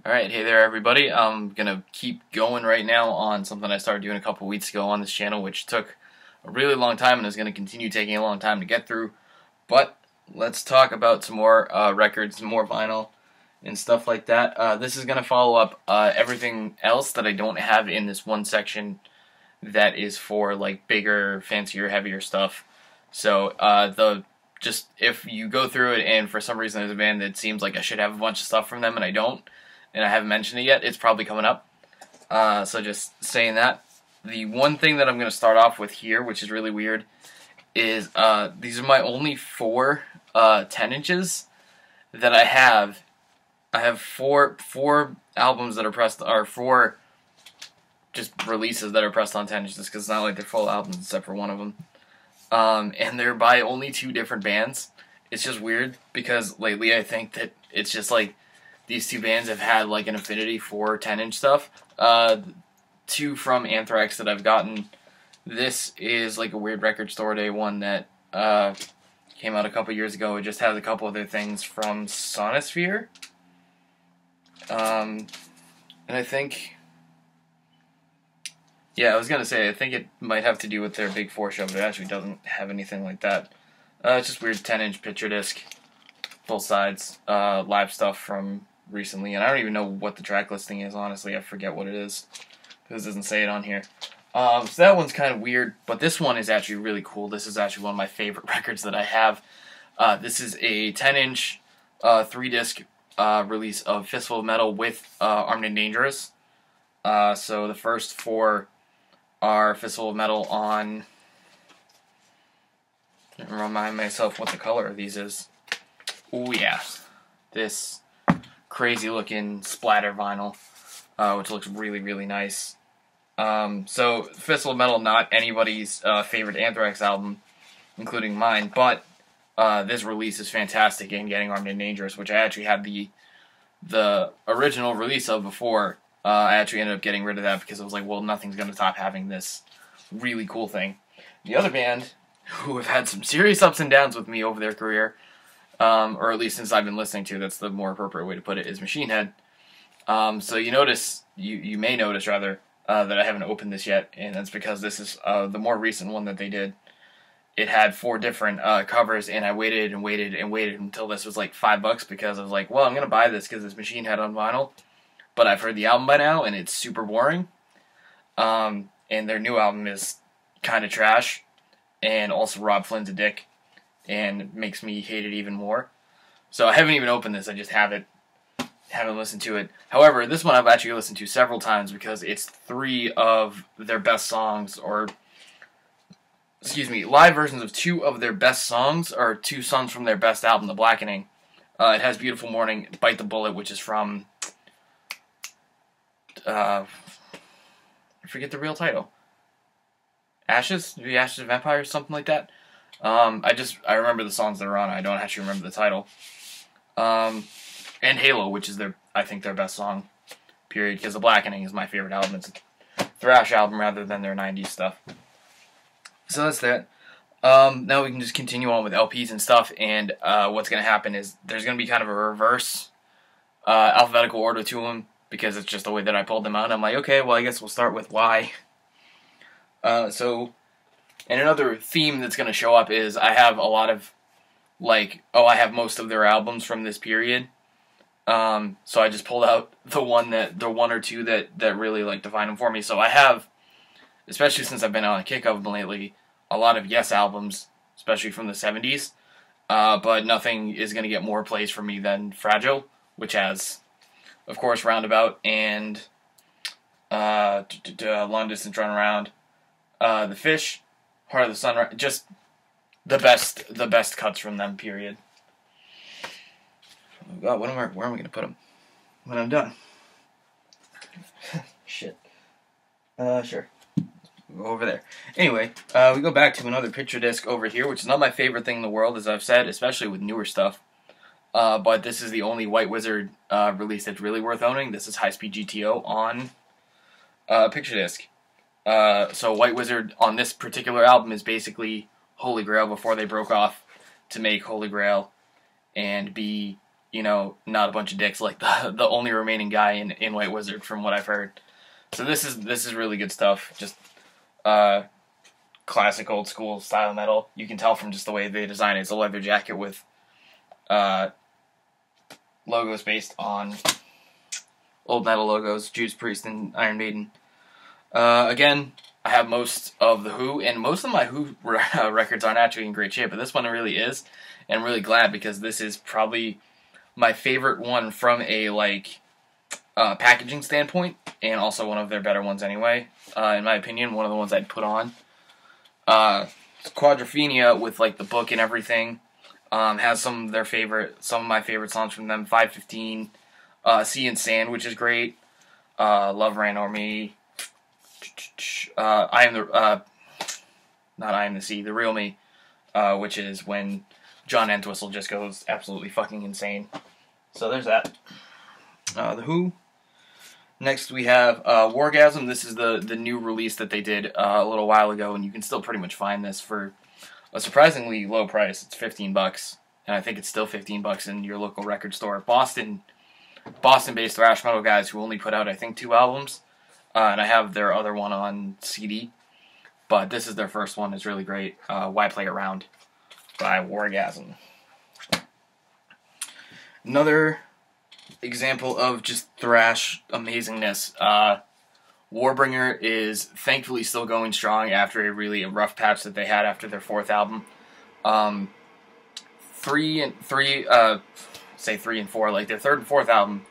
Alright, hey there everybody. I'm gonna keep going right now on something I started doing a couple weeks ago on this channel, which took a really long time and is gonna continue taking a long time to get through. But let's talk about some more records, some more vinyl, and stuff like that. This is gonna follow up everything else that I don't have in this one section that is for like bigger, fancier, heavier stuff. So just if you go through it and for some reason there's a band that seems like I should have a bunch of stuff from them and I don't, and I haven't mentioned it yet, it's probably coming up. So just saying that. The one thing that I'm going to start off with here, which is really weird, is these are my only four 10 inches that I have. I have four albums that are pressed, or four just releases that are pressed on 10 inches, because it's not like they're full albums except for one of them. And they're by only two different bands. It's just weird, because lately I think that it's just like these two bands have had like an affinity for 10-inch stuff. Two from Anthrax that I've gotten. This is like a weird record store day one that came out a couple years ago. It just has a couple other things from Sonosphere. And I think, yeah, I was going to say, I think it might have to do with their Big Four show, but it actually doesn't have anything like that. It's just weird 10-inch picture disc, full sides, live stuff from recently, and I don't even know what the track listing is, honestly. I forget what it is, because it doesn't say it on here. So that one's kind of weird, but this one is actually really cool. This is actually one of my favorite records that I have. This is a 10-inch, 3-disc release of Fistful of Metal with Armed and Dangerous. So the first four are Fistful of Metal on... I can't remind myself what the color of these is. Oh yeah, this crazy looking splatter vinyl, which looks really, really nice. So Fistful of Metal, not anybody's favorite Anthrax album, including mine, but this release is fantastic in Getting Armed and Dangerous, which I actually had the original release of before. I actually ended up getting rid of that because I was like, well, nothing's going to top having this really cool thing. The other band, who have had some serious ups and downs with me over their career, or at least since I've been listening to, that's the more appropriate way to put it, is Machine Head. So you may notice rather, that I haven't opened this yet, and that's because this is the more recent one that they did. It had 4 different covers, and I waited and waited and waited until this was like $5 because I was like, well, I'm gonna buy this because it's Machine Head on vinyl, but I've heard the album by now and it's super boring. And their new album is kind of trash, and also Rob Flynn's a dick, and makes me hate it even more. So I haven't even opened this, I just haven't listened to it. However, this one I've actually listened to several times because it's 3 of their best songs, or, excuse me, live versions of 2 of their best songs, or 2 songs from their best album, The Blackening. It has Beautiful Morning, Bite the Bullet, which is from, I forget the real title. Ashes? The Ashes of Empire, something like that. I remember the songs that are on it. I don't actually remember the title. And Halo, which is I think their best song, period, because The Blackening is my favorite album. It's a thrash album rather than their 90s stuff. So that's that. Now we can just continue on with LPs and stuff, and what's going to happen is there's going to be kind of a reverse alphabetical order to them, because it's just the way that I pulled them out. I'm like, okay, well, I guess we'll start with Y. And another theme that's going to show up is I have a lot of, like, I have most of their albums from this period. So I just pulled out the one or two that really, like, define them for me. So I have, especially since I've been on a kick of them lately, a lot of Yes albums, especially from the 70s. But nothing is going to get more plays from me than Fragile, which has, of course, Roundabout and Long Distance Run Around. The Fish, Heart of the Sunrise, just the best cuts from them, period. Oh God, where am I going to put them when I'm done? Shit. Sure. Go over there. Anyway, we go back to another picture disc over here, which is not my favorite thing in the world, as I've said, especially with newer stuff. But this is the only White Wizard release that's really worth owning. This is High Speed GTO on picture disc. So White Wizard on this particular album is basically Holy Grail before they broke off to make Holy Grail and be, you know, not a bunch of dicks like the only remaining guy in White Wizard from what I've heard. So this is really good stuff. Just classic old school style metal. You can tell from just the way they design it. It's a leather jacket with logos based on old metal logos, Judas Priest and Iron Maiden. Again, I have most of the Who, and most of my Who records aren't actually in great shape, but this one really is, and I'm really glad because this is probably my favorite one from a packaging standpoint, and also one of their better ones anyway. In my opinion, one of the ones I'd put on. Quadrophenia with like the book and everything has some of my favorite songs from them. 515, Sea and Sand, which is great. Love Ran O'er Me. Not I Am the Sea, The Real Me, which is when John Entwistle just goes absolutely fucking insane. So there's that. The Who. Next we have Wargasm. This is the new release that they did a little while ago, and you can still pretty much find this for a surprisingly low price. It's $15, and I think it's still $15 in your local record store. Boston-based thrash metal guys who only put out, I think, 2 albums, and I have their other one on CD, but this is their first one. It's really great. Why Play Around by Wargasm. Another example of just thrash amazingness. Warbringer is thankfully still going strong after a really rough patch that they had after their 4th album. 3 and 4, like their 3rd and 4th album,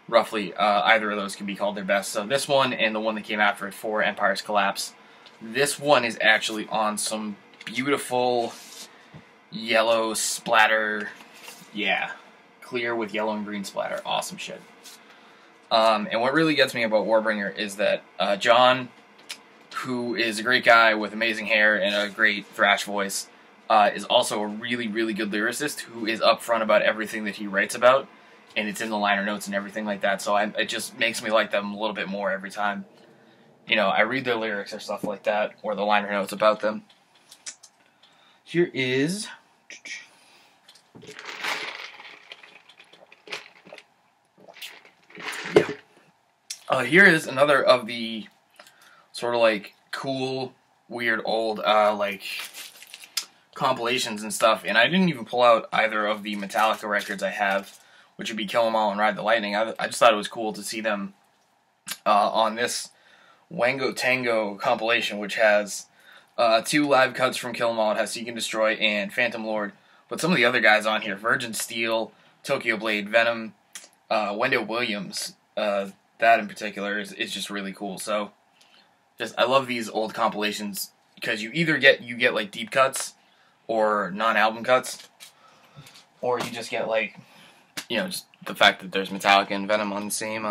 roughly, either of those can be called their best. So this one and the one that came after it, 4 Empire's Collapse. This one is actually on some beautiful yellow splatter, yeah, clear with yellow and green splatter, awesome shit. And what really gets me about Warbringer is that John, who is a great guy with amazing hair and a great thrash voice, is also a really, really good lyricist who is upfront about everything that he writes about, and it's in the liner notes and everything like that, so it just makes me like them a little bit more every time, you know, I read their lyrics or stuff like that, or the liner notes about them. Here is... here is another of the sort of like cool, weird, old compilations and stuff, and I didn't even pull out either of the Metallica records I have, which would be Kill 'Em All and Ride the Lightning. I just thought it was cool to see them on this Wango Tango compilation, which has 2 live cuts from Kill 'Em All. It has Seek and Destroy and Phantom Lord, but some of the other guys on here, Virgin Steel, Tokyo Blade, Venom, Wendell Williams, that in particular is just really cool. So, I love these old compilations because you either get like deep cuts or non-album cuts, or you just get like, you know, just the fact that there's Metallica and Venom on the same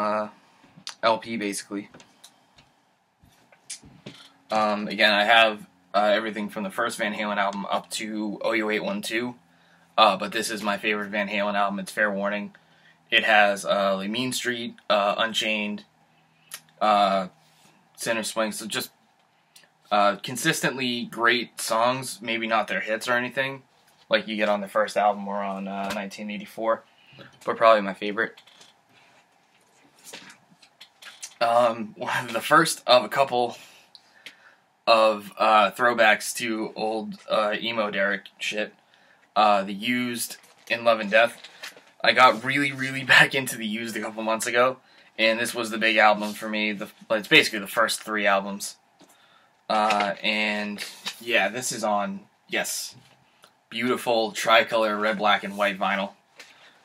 LP basically. Again, I have everything from the first Van Halen album up to OU812, but this is my favorite Van Halen album. It's Fair Warning. It has like Mean Street, Unchained, Sinner Swing, so just consistently great songs, maybe not their hits or anything, like you get on the first album or on 1984, but probably my favorite. The first of a couple of throwbacks to old emo Derek shit, the Used, In Love and Death. I got really, really back into the Used a couple months ago, and this was the big album for me. It's basically the first 3 albums. And yeah, this is on, yes, beautiful tricolor red, black, and white vinyl.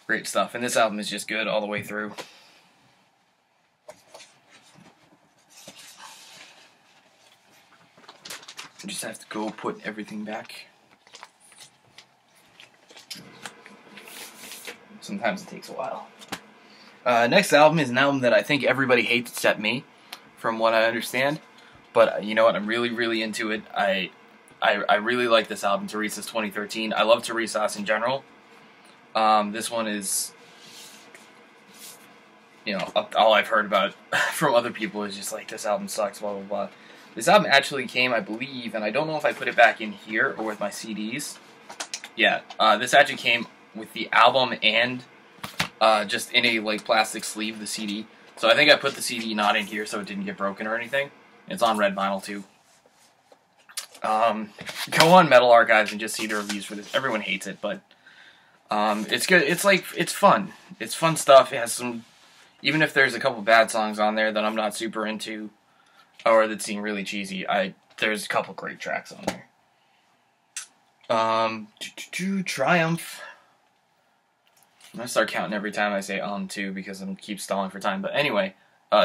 Great stuff. And this album is just good all the way through. I just have to go put everything back. Sometimes it takes a while. Next album is an album that I think everybody hates except me, from what I understand. But you know what? I'm really, really into it. I really like this album, Teresa's 2013. I love Teresa's in general. This one is, you know, all I've heard about from other people is just like, this album sucks, blah, blah, blah. This album actually came, I believe, and I don't know if I put it back in here or with my CDs. Yeah, this actually came with the album and just in a like plastic sleeve, the CD. So I think I put the CD not in here so it didn't get broken or anything. It's on red vinyl too. Go on Metal Archives and just see the reviews for this. Everyone hates it, but it's good. It's fun. It's fun stuff. It has some, even if there's a couple bad songs on there that I'm not super into, or that seem really cheesy, there's a couple great tracks on there. Triumph. I'm gonna start counting every time I say too, because I'm keep stalling for time. But anyway,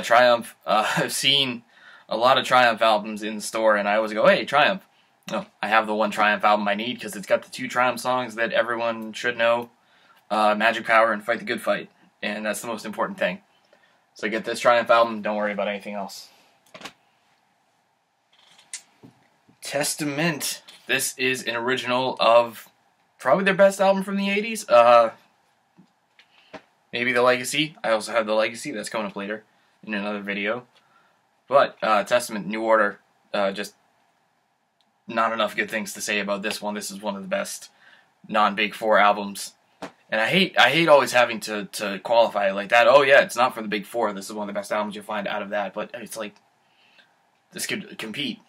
Triumph. I've seen a lot of Triumph albums in the store, and I always go, "Hey, Triumph." No, I have the one Triumph album I need because it's got the 2 Triumph songs that everyone should know: "Magic Power" and "Fight the Good Fight," and that's the most important thing. So get this Triumph album. Don't worry about anything else. Testament. This is an original of probably their best album from the 80s. Maybe The Legacy. I also have The Legacy. That's coming up later in another video. But Testament, New Order, just not enough good things to say about this one. This is one of the best non-Big Four albums. And I hate always having to qualify it like that. Oh yeah, it's not for the Big Four. This is one of the best albums you'll find out of that. But it's like, this could compete.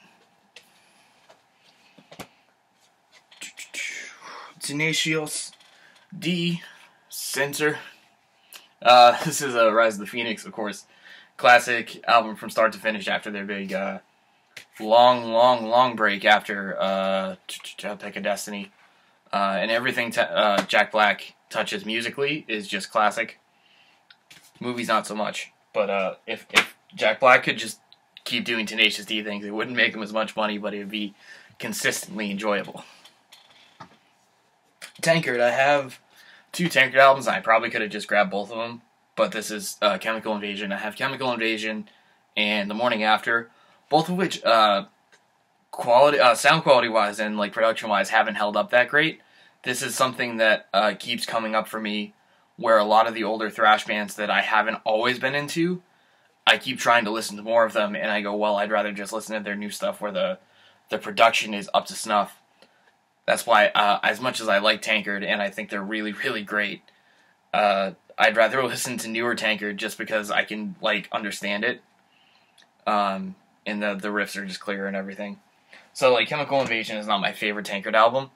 Tenacious D. Censor. This is Rise of the Phoenix, of course. Classic album from start to finish after their big long break after Pick a Destiny. And everything Jack Black touches musically is just classic. Movies not so much. But if Jack Black could just keep doing Tenacious D things, it wouldn't make him as much money, but it would be consistently enjoyable. Tankard. I have 2 Tankard albums. I probably could have just grabbed both of them, but this is Chemical Invasion. I have Chemical Invasion and The Morning After, both of which sound quality wise and like production wise haven't held up that great. This is something that keeps coming up for me, where a lot of the older thrash bands that I haven't always been into, I keep trying to listen to more of them, and I go, well, I'd rather just listen to their new stuff where the production is up to snuff. That's why, as much as I like Tankard, and I think they're really, really great, I'd rather listen to newer Tankard just because I can, like, understand it. And the riffs are just clear and everything. So, like, Chemical Invasion is not my favorite Tankard album.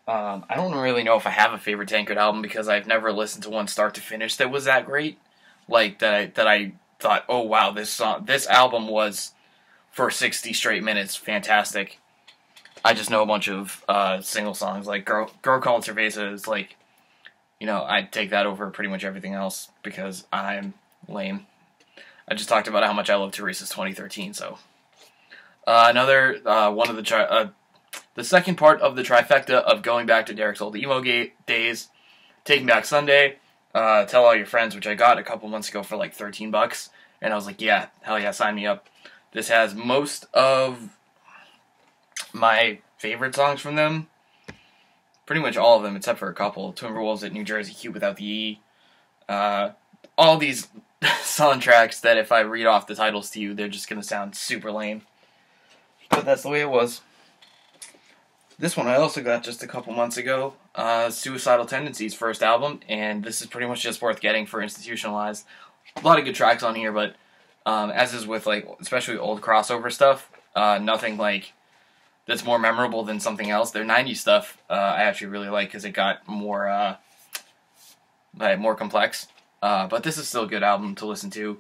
I don't really know if I have a favorite Tankard album because I've never listened to one start to finish that was that great. Like, that I thought, oh, wow, this album was, for 60 straight minutes, fantastic. I just know a bunch of single songs, like Girl Called Cerveza is like, you know, I'd take that over pretty much everything else because I'm lame. I just talked about how much I love Teresa's 2013, so. Another one of the second part of the trifecta of going back to Derek's old emo days, Taking Back Sunday, Tell All Your Friends, which I got a couple months ago for like $13, and I was like, yeah, hell yeah, sign me up. This has most of my favorite songs from them, pretty much all of them except for a couple. Timberwolves at New Jersey, Cute Without the E. All these soundtracks that if I read off the titles to you, they're just going to sound super lame. But that's the way it was. This one I also got just a couple months ago. Suicidal Tendencies' first album, and this is pretty much just worth getting for Institutionalized. A lot of good tracks on here, but as is with, like, especially old crossover stuff, nothing like that's more memorable than something else. Their 90s stuff I actually really like because it got more more complex. But this is still a good album to listen to.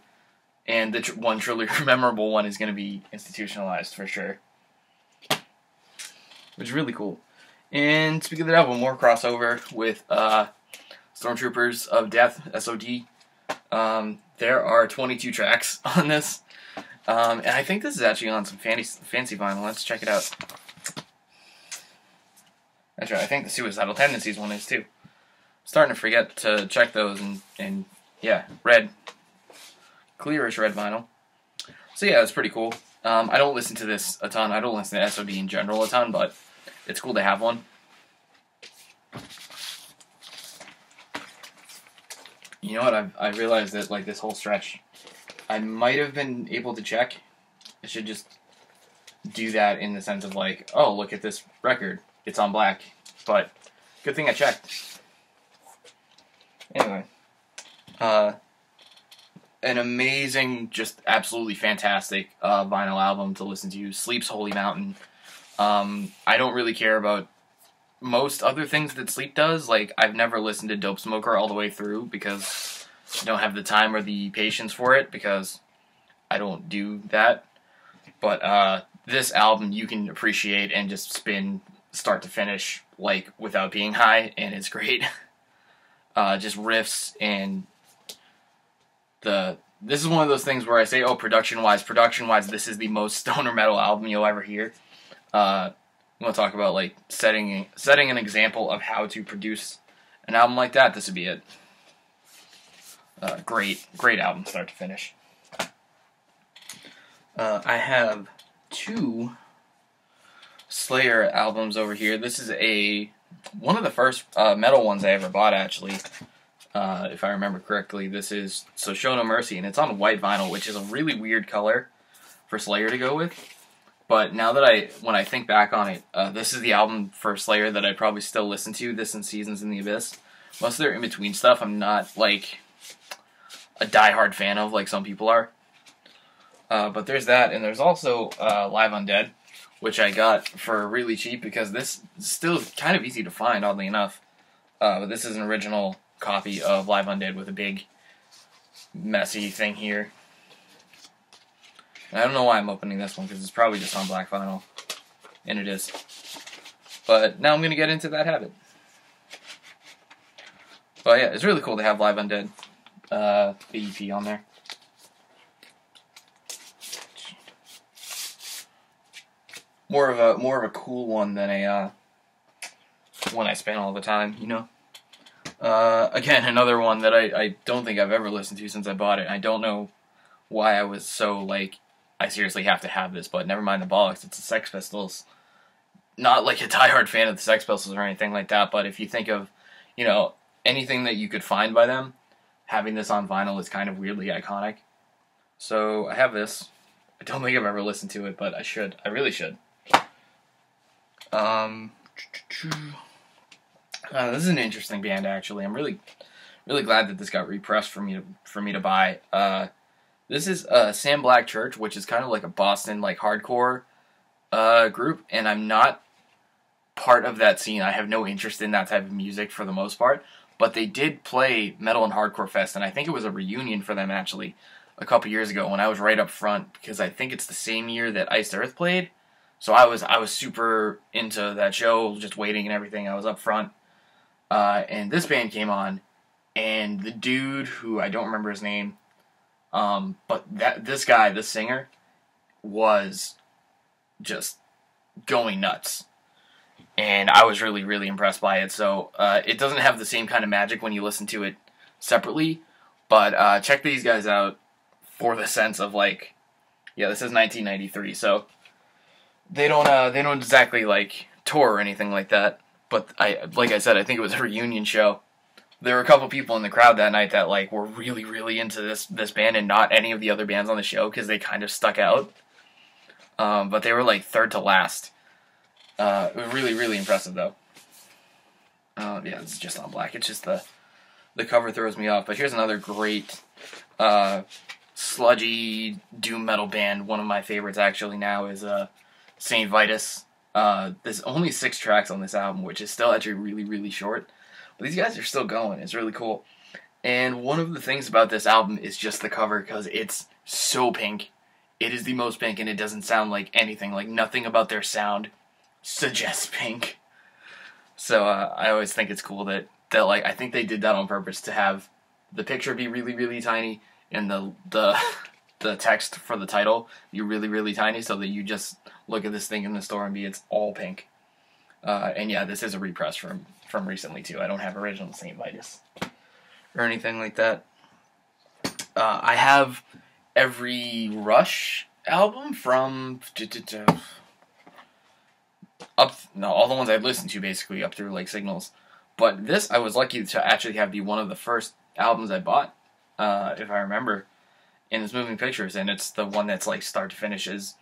And the one truly memorable one is going to be Institutionalized for sure. Which is really cool. And speaking of that album, more crossover with Stormtroopers of Death, SOD. There are 22 tracks on this. And I think this is actually on some fancy vinyl. Let's check it out. That's right, I think the Suicidal Tendencies one is too. Starting to forget to check those, and yeah, red. Clearish red vinyl. So yeah, it's pretty cool. I don't listen to this a ton. I don't listen to SOD in general a ton, but it's cool to have one. You know what, I realized that, like, this whole stretch, I might have been able to check. I should just do that in the sense of like, oh, look at this record. It's on black. But good thing I checked. Anyway, An amazing, just absolutely fantastic vinyl album to listen to. Sleep's Holy Mountain. I don't really care about most other things that Sleep does. Like, I've never listened to Dope Smoker all the way through because I don't have the time or the patience for it because I don't do that. But this album you can appreciate and just spin start to finish, like, without being high, and it's great. Just riffs and this is one of those things where I say, oh, production-wise, this is the most stoner metal album you'll ever hear. I'm going to talk about, like, setting an example of how to produce an album like that. This would be it. Great album, start to finish. I have 2 Slayer albums over here. This is one of the first metal ones I ever bought, actually. If I remember correctly, this is So Show No Mercy, and it's on white vinyl, which is a really weird color for Slayer to go with. But now that when I think back on it, this is the album for Slayer that I'd probably still listen to, this and Seasons in the Abyss. Most of their in-between stuff I'm not, like, a die-hard fan of, like some people are. But there's that, and there's also Live Undead, which I got for really cheap because this is still kind of easy to find, oddly enough. But this is an original copy of Live Undead with a big, messy thing here. And I don't know why I'm opening this one, because it's probably just on black vinyl. And it is. But now I'm going to get into that habit. But yeah, it's really cool to have Live Undead EP on there. More of a cool one than a one I spin all the time, you know. Again, another one that I don't think I've ever listened to since I bought it. I don't know why I was so, like, I seriously have to have this, but never mind the bollocks. It's the Sex Pistols. Not like a diehard fan of the Sex Pistols or anything like that, but if you think of, you know, anything that you could find by them, having this on vinyl is kind of weirdly iconic. So I have this. I don't think I've ever listened to it, but I should. I really should. This is an interesting band, actually. I'm really glad that this got repressed for me to buy. This is Sam Black Church, which is kind of like a Boston, like, hardcore group, and I'm not part of that scene. I have no interest in that type of music for the most part, but they did play Metal and Hardcore Fest, and I think it was a reunion for them, actually, a couple years ago when I was right up front, because I think it's the same year that Iced Earth played. So I was super into that show, just waiting and everything. I was up front. And this band came on, and the dude, who I don't remember his name, but this guy, the singer, was just going nuts. And I was really, really impressed by it. So it doesn't have the same kind of magic when you listen to it separately, but check these guys out for the sense of, like, yeah, this is 1993, so they don't exactly, like, tour or anything like that. But like I said, I think it was a reunion show. There were a couple people in the crowd that night that, like, were really, really into this band and not any of the other bands on the show because they kind of stuck out. But they were, like, third to last. It was really, really impressive, though. Yeah, it's just on black. It's just the cover throws me off. But here's another great sludgy doom metal band. One of my favorites, actually, now is Saint Vitus. There's only 6 tracks on this album, which is still actually really, really short. But these guys are still going. It's really cool. And one of the things about this album is just the cover, because it's so pink. It is the most pink, and it doesn't sound like anything. Like, nothing about their sound suggests pink. So I always think it's cool that like, I think they did that on purpose to have the picture be really, really tiny and the text for the title be really, really tiny, so that you just look at this thing in the store and it's all pink. And yeah, this is a repress from recently too. I don't have original Saint Vitus or anything like that. I have every Rush album from all the ones I've listened to, basically, up through, like, Signals. But this, I was lucky to actually have be one of the first albums I bought, if I remember, in this Moving Pictures, and it's the one that's, like, start to finish is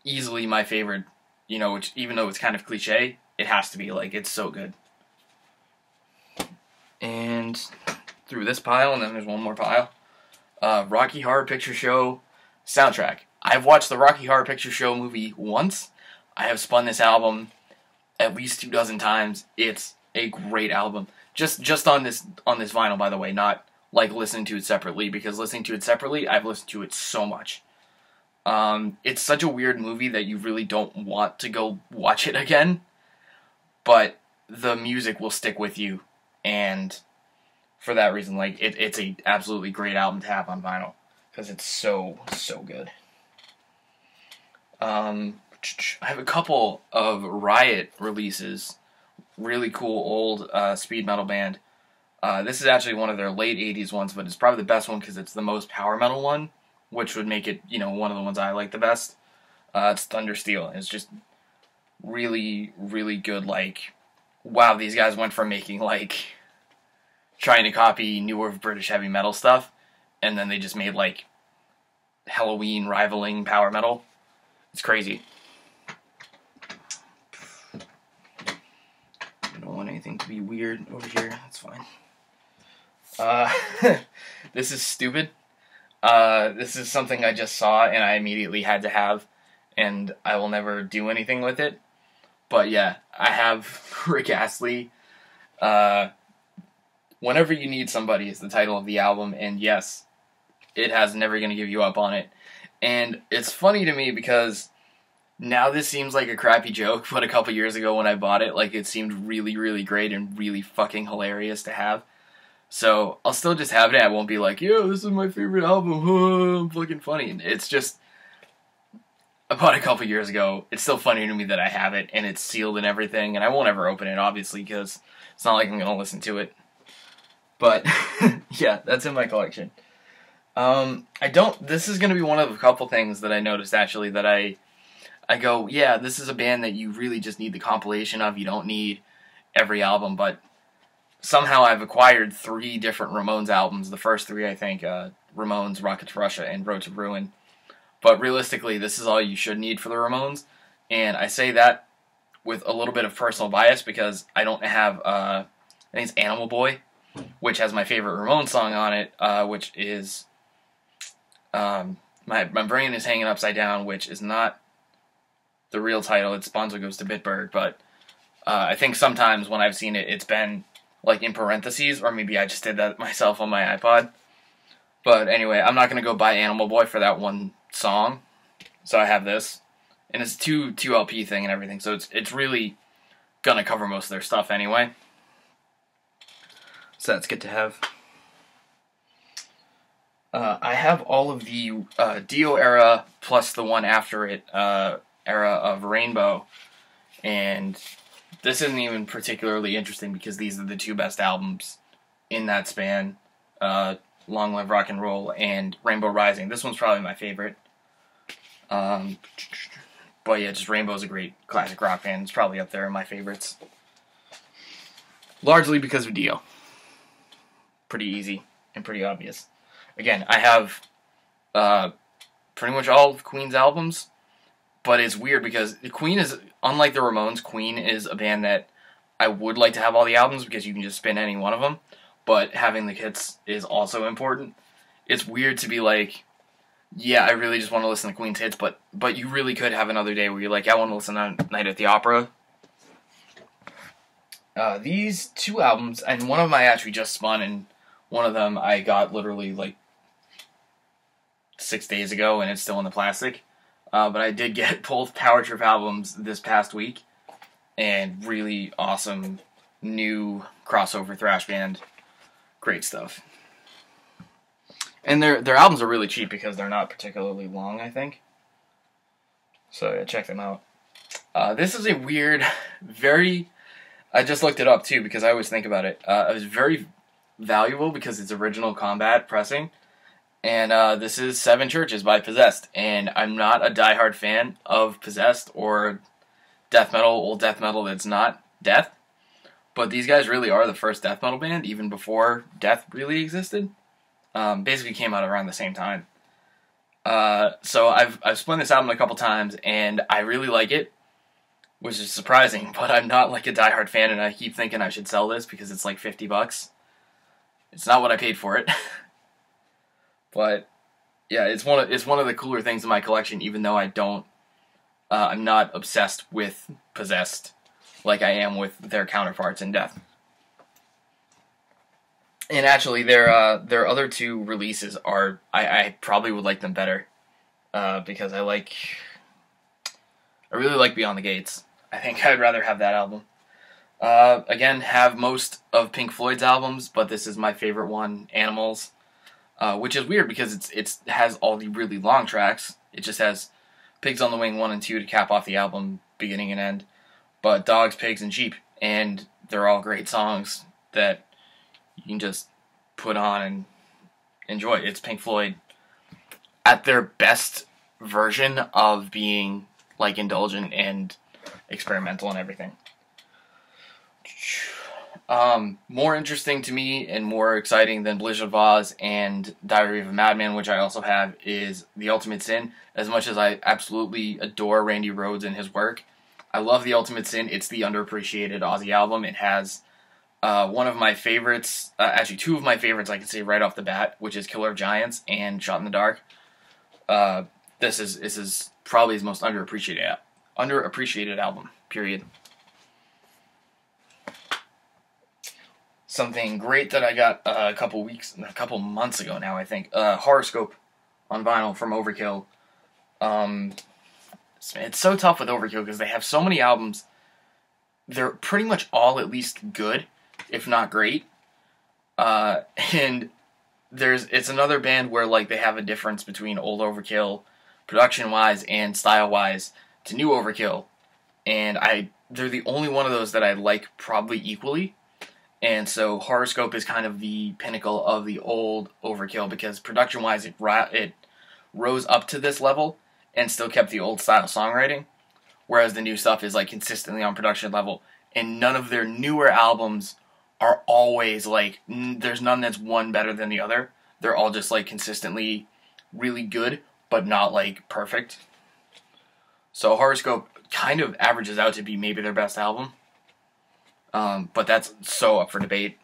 easily my favorite, you know, which, even though it's kind of cliche, it has to be, like, it's so good. And through this pile, and then there's one more pile. Rocky Horror Picture Show soundtrack. I've watched the Rocky Horror Picture Show movie once. I have spun this album at least 24 times. It's a great album. Just on this vinyl, by the way, not like listening to it separately, because listening to it separately, I've listened to it so much. It's such a weird movie that you really don't want to go watch it again, but the music will stick with you, and for that reason, like, it's a absolutely great album to have on vinyl, because it's so good. I have a couple of Riot releases, really cool old speed metal band. This is actually one of their late 80s ones, but it's probably the best one because it's the most power metal one, which would make it, one of the ones I like the best. It's Thundersteel. It's just really, really good, like, wow, these guys went from making, like, trying to copy newer British heavy metal stuff, and then they just made, like, Halloween rivaling power metal. It's crazy. I don't want anything to be weird over here. That's fine. This is stupid. This is something I just saw and I immediately had to have, and I will never do anything with it. But yeah, I have Rick Astley. Whenever You Need Somebody is the title of the album, and yes, it has Never Gonna Give You Up on it. And it's funny to me because now this seems like a crappy joke, but a couple years ago when I bought it, like, it seemed really, really great and really fucking hilarious to have. So I'll still just have it. I won't be like, yo, this is my favorite album. I'm fucking funny. It's just, I bought it a couple years ago. It's still funny to me that I have it, and it's sealed and everything, and I won't ever open it, obviously, because it's not like I'm going to listen to it. But, yeah, that's in my collection. This is going to be one of a couple things that I noticed, actually, that I go, yeah, this is a band that you really just need the compilation of. You don't need every album, but somehow I've acquired 3 different Ramones albums. The first 3, I think, Ramones, Rocket to Russia, and Road to Ruin. But realistically, this is all you should need for the Ramones. And I say that with a little bit of personal bias because I don't have, I think it's Animal Boy, which has my favorite Ramones song on it, which is, my Brain is Hanging Upside Down, which is not the real title. It's Bonzo Goes to Bitburg, but I think sometimes when I've seen it, it's been like in parentheses, or maybe I just did that myself on my iPod. But anyway, I'm not going to go buy Animal Boy for that one song, so I have this. And it's two LP thing and everything, so it's really going to cover most of their stuff anyway. So that's good to have. I have all of the Dio era plus the one after it era of Rainbow, and this isn't even particularly interesting because these are the 2 best albums in that span, Long Live Rock and Roll and Rainbow Rising. This one's probably my favorite. But yeah, just Rainbow's a great classic rock band. It's probably up there in my favorites. Largely because of Dio. Pretty easy and pretty obvious. Again, I have pretty much all of Queen's albums, but it's weird because Queen is, unlike the Ramones, Queen is a band that I would like to have all the albums because you can just spin any one of them, but having the hits is also important. It's weird to be like, yeah, I really just want to listen to Queen's hits, but you really could have another day where you're like, I want to listen to Night at the Opera. These 2 albums, and one of them I actually just spun, and one of them I got literally like 6 days ago, and it's still in the plastic. But I did get both Power Trip albums this past week, and really awesome new crossover thrash band. Great stuff. And their albums are really cheap because they're not particularly long, I think. So yeah, check them out. This is a weird, I just looked it up too because I always think about it. It was very valuable because it's original combat pressing. And this is 7 Churches by Possessed. And I'm not a diehard fan of Possessed or death metal, old death metal that's not death. But these guys really are the first death metal band, even before death really existed. Basically came out around the same time. So I've spun this album a couple times, and I really like it, which is surprising, but I'm not like a diehard fan, and I keep thinking I should sell this because it's like $50. It's not what I paid for it. But yeah, it's one of the cooler things in my collection, even though I'm not obsessed with Possessed like I am with their counterparts in Death. And actually, their other two releases are I probably would like them better, because I really like Beyond the Gates. I think I'd rather have that album. Again, have most of Pink Floyd's albums, but this is my favorite one, Animals, which is weird because it has all the really long tracks. It just has Pigs on the Wing 1 and 2 to cap off the album, beginning and end, but Dogs, Pigs, and Sheep, and they're all great songs that you can just put on and enjoy. It's Pink Floyd at their best version of being like indulgent and experimental and everything. More interesting to me and more exciting than Blizzard of Oz and Diary of a Madman, which I also have, is The Ultimate Sin. As much as I absolutely adore Randy Rhoads and his work, I love The Ultimate Sin. It's the underappreciated Ozzy album. It has one of my favorites, actually two of my favorites I can say right off the bat, which is Killer of Giants and Shot in the Dark. This is probably his most underappreciated album, period. Something great that I got a couple months ago now, I think. Horoscope on vinyl from Overkill. It's so tough with Overkill because they have so many albums. They're pretty much all at least good, if not great. And it's another band where like they have a difference between old Overkill, production-wise and style-wise, to new Overkill. And they're the only one of those that I like probably equally. And so Horoscope is kind of the pinnacle of the old Overkill because production-wise it rose up to this level and still kept the old style songwriting, whereas the new stuff is like consistently on production level. And none of their newer albums are always like, there's none that's one better than the other. They're all just like consistently really good, but not like perfect. So Horoscope kind of averages out to be maybe their best album. But that's so up for debate.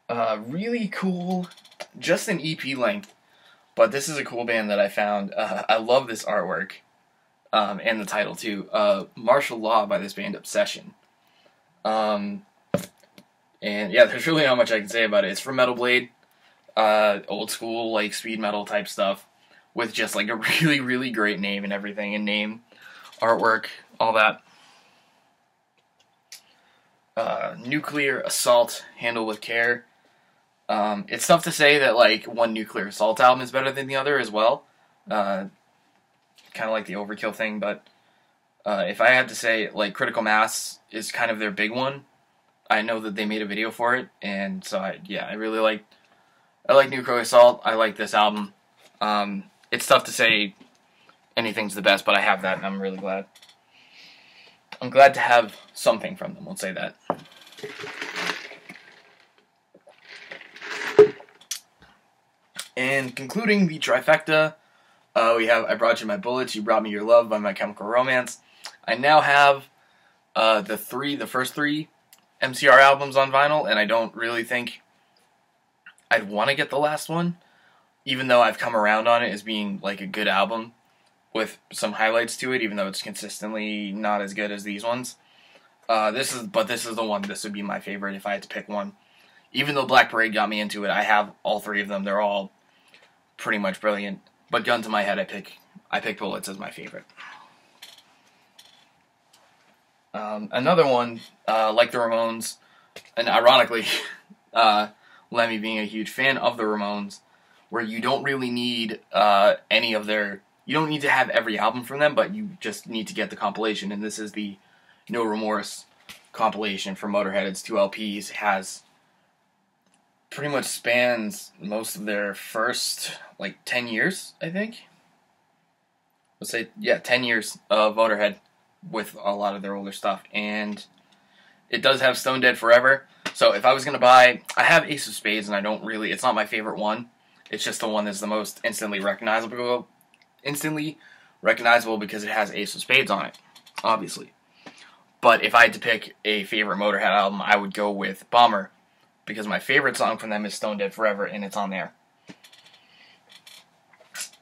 Really cool, just an EP length, but this is a cool band that I found. I love this artwork, and the title too. Martial Law by this band Obsession. And yeah, there's really not much I can say about it. It's from Metal Blade, old school like speed metal type stuff, with just like a really, really great name and everything, and name, artwork, all that. Nuclear Assault, Handle with Care. It's tough to say that like one Nuclear Assault album is better than the other as well. Kind of like the Overkill thing, but if I had to say, like, Critical Mass is kind of their big one. I know that they made a video for it, and so I really like Nuclear Assault. I like this album. It's tough to say anything's the best, but I have that, and I'm really glad. I'm glad to have something from them, we'll say that. And concluding the trifecta, we have I Brought You My Bullets, You Brought Me Your Love by My Chemical Romance. I now have the first three MCR albums on vinyl, and I don't really think I'd want to get the last one, even though I've come around on it as being like a good album with some highlights to it, even though it's consistently not as good as these ones. This is the one. This would be my favorite if I had to pick one. Even though Black Parade got me into it, I have all three of them. They're all pretty much brilliant. But gun to my head, I pick Bullets as my favorite. Another one, like the Ramones, and ironically, Lemmy being a huge fan of the Ramones, where you don't really need you don't need to have every album from them, but you just need to get the compilation, and this is the No Remorse compilation from Motorhead. It's 2 LPs, has pretty much spans most of their first, 10 years, I think. Let's say, 10 years of Motorhead with a lot of their older stuff, and it does have Stone Dead Forever. So if I was going to buy, I have Ace of Spades, and it's not my favorite one. It's just the one that's the most instantly recognizable because it has Ace of Spades on it, obviously. But if I had to pick a favorite Motorhead album, I would go with Bomber, because my favorite song from them is Stone Dead Forever, and it's on there.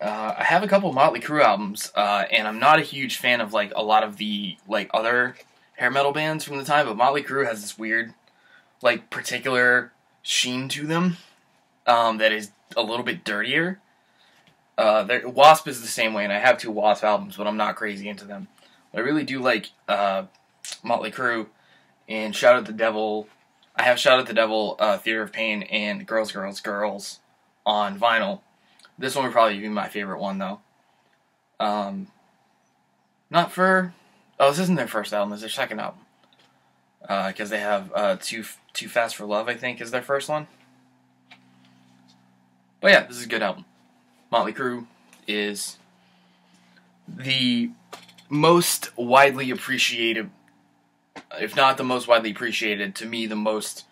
I have a couple Motley Crue albums, and I'm not a huge fan of like a lot of the like other hair metal bands from the time, but Motley Crue has this weird, like, particular sheen to them that is a little bit dirtier. Wasp is the same way, and I have 2 Wasp albums, but I'm not crazy into them. But I really do like Motley Crue, and Shout at the Devil. I have Shout at the Devil, Theater of Pain, and Girls, Girls, Girls on vinyl. This one would probably be my favorite one, though. Not for... Oh, this isn't their first album. It's their second album. Because they have Too Fast for Love, I think, is their first one. But yeah, this is a good album. Motley Crue is the most widely appreciated, if not the most widely appreciated, to me the most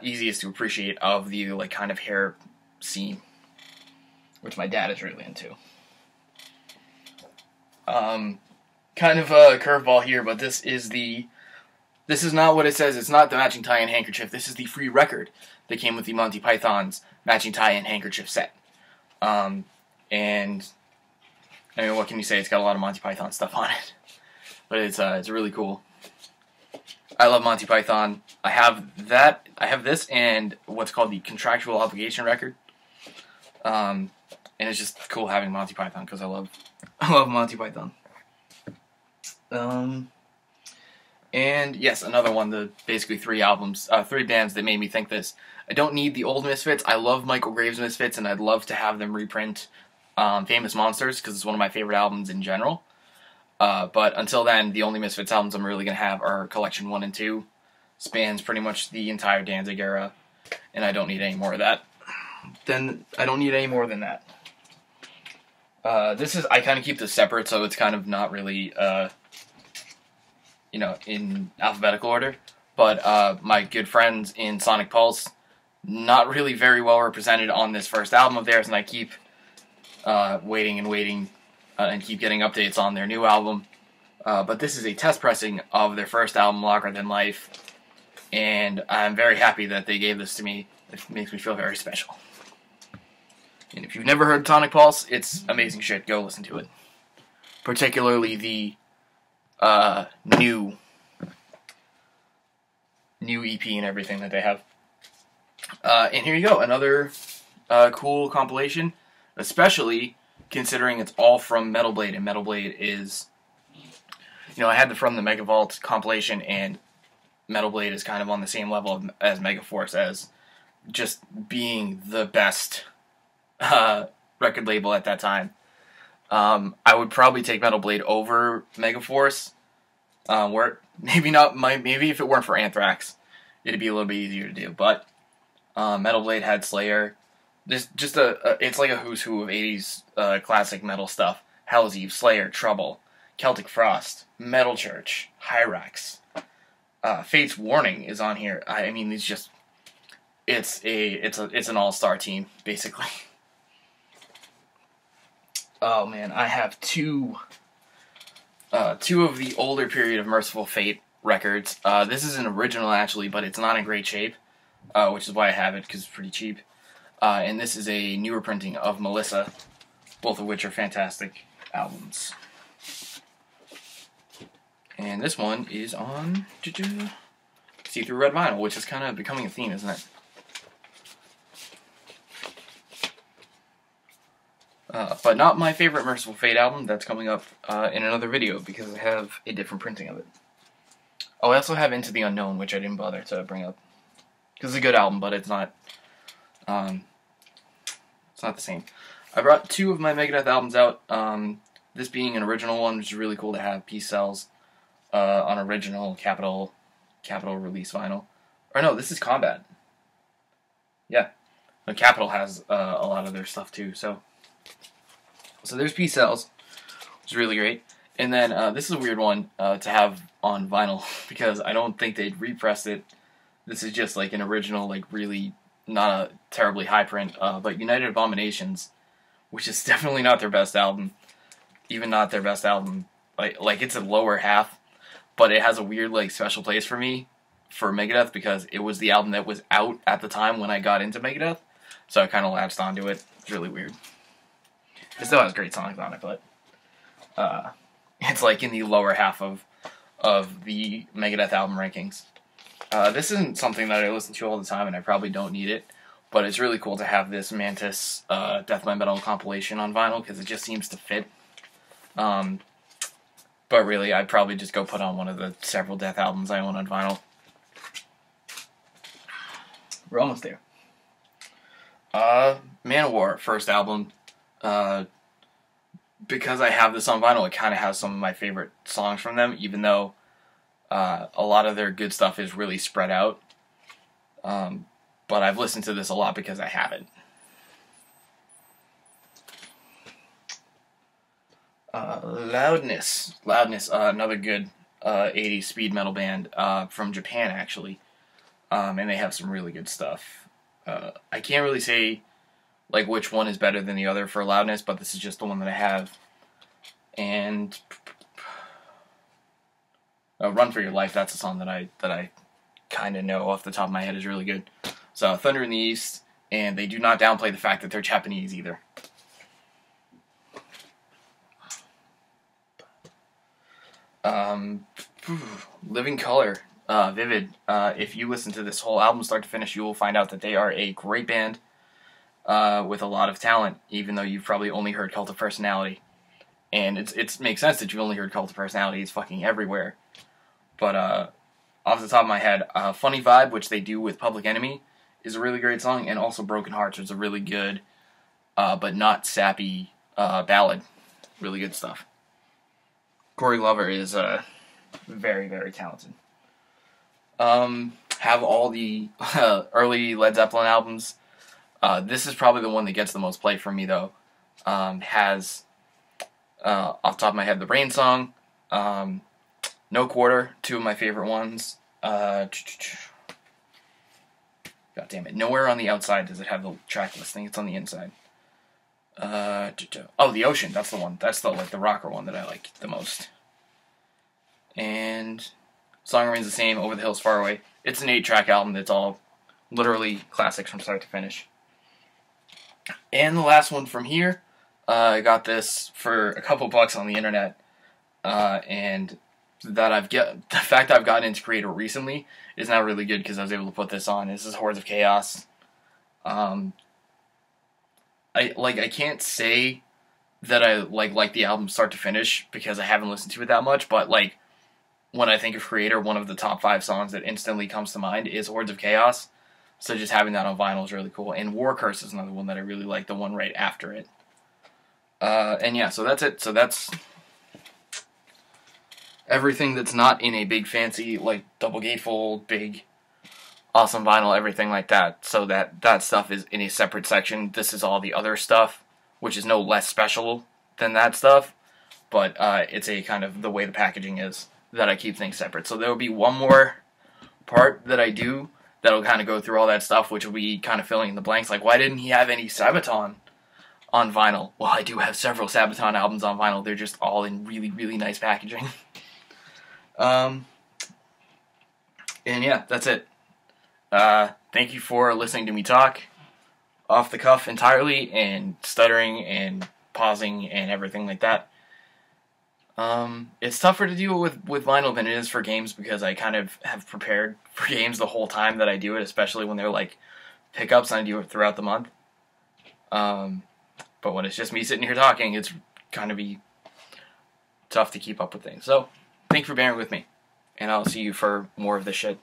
easiest to appreciate of the like kind of hair scene, which my dad is really into. Kind of a curveball here, but this is not what it says. It's not the matching tie and handkerchief. This is the free record that came with the Monty Python's matching tie and handkerchief set. And I mean, what can you say? It's got a lot of Monty Python stuff on it, but it's really cool. I love Monty Python. I have that. I have this and what's called the Contractual Obligation record. And it's just cool having Monty Python because I love Monty Python. And yes, another one. The basically 3 albums, 3 bands that made me think this. I don't need the old Misfits. I love Michael Graves' Misfits, and I'd love to have them reprint Famous Monsters because it's one of my favorite albums in general. But until then, the only Misfits albums I'm really gonna have are Collection 1 and 2. Spans pretty much the entire Danzig era, and I don't need any more of that. I don't need any more than that. I kind of keep this separate, so it's kind of not really, in alphabetical order. But my good friends in Sonic Pulse, not really very well represented on this first album of theirs, and I keep waiting and keep getting updates on their new album. But this is a test pressing of their first album, Longer Than Life, and I'm very happy that they gave this to me. It makes me feel very special. And if you've never heard Sonic Pulse, it's amazing shit. Go listen to it. Particularly the new EP and everything that they have. And here you go, another cool compilation, especially considering it's all from Metal Blade, and Metal Blade is, I had the From the Megavault compilation, and Metal Blade is kind of on the same level as Megaforce as just being the best record label at that time. I would probably take Metal Blade over Megaforce, maybe if it weren't for Anthrax, it'd be a little bit easier to do, but Metal Blade had Slayer. It's like a who's who of 80s classic metal stuff. Hell's Eve, Slayer, Trouble, Celtic Frost, Metal Church, Hyrax. Fate's Warning is on here. I mean, it's an all-star team, basically. Oh man, I have two of the older period of Merciful Fate records. This is an original actually, but it's not in great shape, which is why I have it, because it's pretty cheap. And this is a newer printing of Melissa, both of which are fantastic albums. And this one is on see-through red vinyl, which is kind of becoming a theme, isn't it? But not my favorite Merciful Fate album. That's coming up in another video because I have a different printing of it. Oh, I also have Into the Unknown, which I didn't bother to bring up because it's a good album, but it's not the same. I brought 2 of my Megadeth albums out. This being an original one, which is really cool to have. Peace Cells on original capital release vinyl. Or no, this is Combat. Yeah, the Capitol has a lot of their stuff too. So there's Peace Cells, which is really great. And then this is a weird one to have on vinyl because I don't think they'd repressed it. This is just like an original, like really not a terribly high print, but United Abominations, which is definitely not their best album. Even not their best album. Like it's a lower half, but it has a weird like special place for me for Megadeth because it was the album that was out at the time when I got into Megadeth, so I kind of latched onto it. It's really weird. It still has great songs on it, but it's like in the lower half of the Megadeth album rankings. This isn't something that I listen to all the time, and I probably don't need it, but it's really cool to have this Mantis Death by Metal compilation on vinyl because it just seems to fit. But really, I'd probably just go put on one of the several Death albums I own on vinyl. We're almost there. Manowar, first album. Because I have this on vinyl, it kind of has some of my favorite songs from them, even though a lot of their good stuff is really spread out. But I've listened to this a lot because I have it. Loudness, another good 80s speed metal band from Japan, actually. And they have some really good stuff. I can't really say like which one is better than the other for Loudness, but this is just the one that I have. And Run for Your Life, that's a song that I kind of know off the top of my head is really good. So Thunder in the East, and they do not downplay the fact that they're Japanese either. Living Colour, Vivid. If you listen to this whole album start to finish, you will find out that they are a great band with a lot of talent, even though you've probably only heard Cult of Personality. And it makes sense that you've only heard Cult of Personality. It's fucking everywhere. But off the top of my head, Funny Vibe, which they do with Public Enemy, is a really great song, and also Broken Hearts is a really good, but not sappy ballad. Really good stuff. Corey Glover is very, very talented. Have all the early Led Zeppelin albums. This is probably the one that gets the most play from me, though. Has, off the top of my head, the Rain song, No Quarter, two of my favorite ones. God damn it. Nowhere on the outside does it have the track listing. It's on the inside. Oh, The Ocean. That's the one. That's the rocker one that I like the most. And Song Remains the Same, Over the Hills Far Away. It's an 8-track album that's all literally classics from start to finish. And the last one from here, I got this for a couple bucks on the internet, and the fact I've gotten into Creator recently is now really good because I was able to put this on. This is Hordes of Chaos. I can't say that I like the album start to finish because I haven't listened to it that much, but when I think of Creator, one of the top 5 songs that instantly comes to mind is Hordes of Chaos. So just having that on vinyl is really cool. And War Curse is another one that I really like, the one right after it. And yeah, so that's it. So that's everything that's not in a big fancy, double gatefold, big, awesome vinyl, everything like that. So that stuff is in a separate section. This is all the other stuff, which is no less special than that stuff. But it's a kind of the way the packaging is that I keep things separate. So there will be one more part that I do that'll kind of go through all that stuff, which will be kind of filling in the blanks. Like, why didn't he have any Sabaton on vinyl? Well, I do have several Sabaton albums on vinyl. They're just all in really, really nice packaging. And yeah, that's it. Thank you for listening to me talk off the cuff entirely, and stuttering and pausing and everything like that. It's tougher to deal with vinyl than it is for games because I kind of have prepared for games the whole time that I do it, especially when they're pickups and I do it throughout the month. But when it's just me sitting here talking, it's kind of be tough to keep up with things. So, thank you for bearing with me, and I'll see you for more of this shit.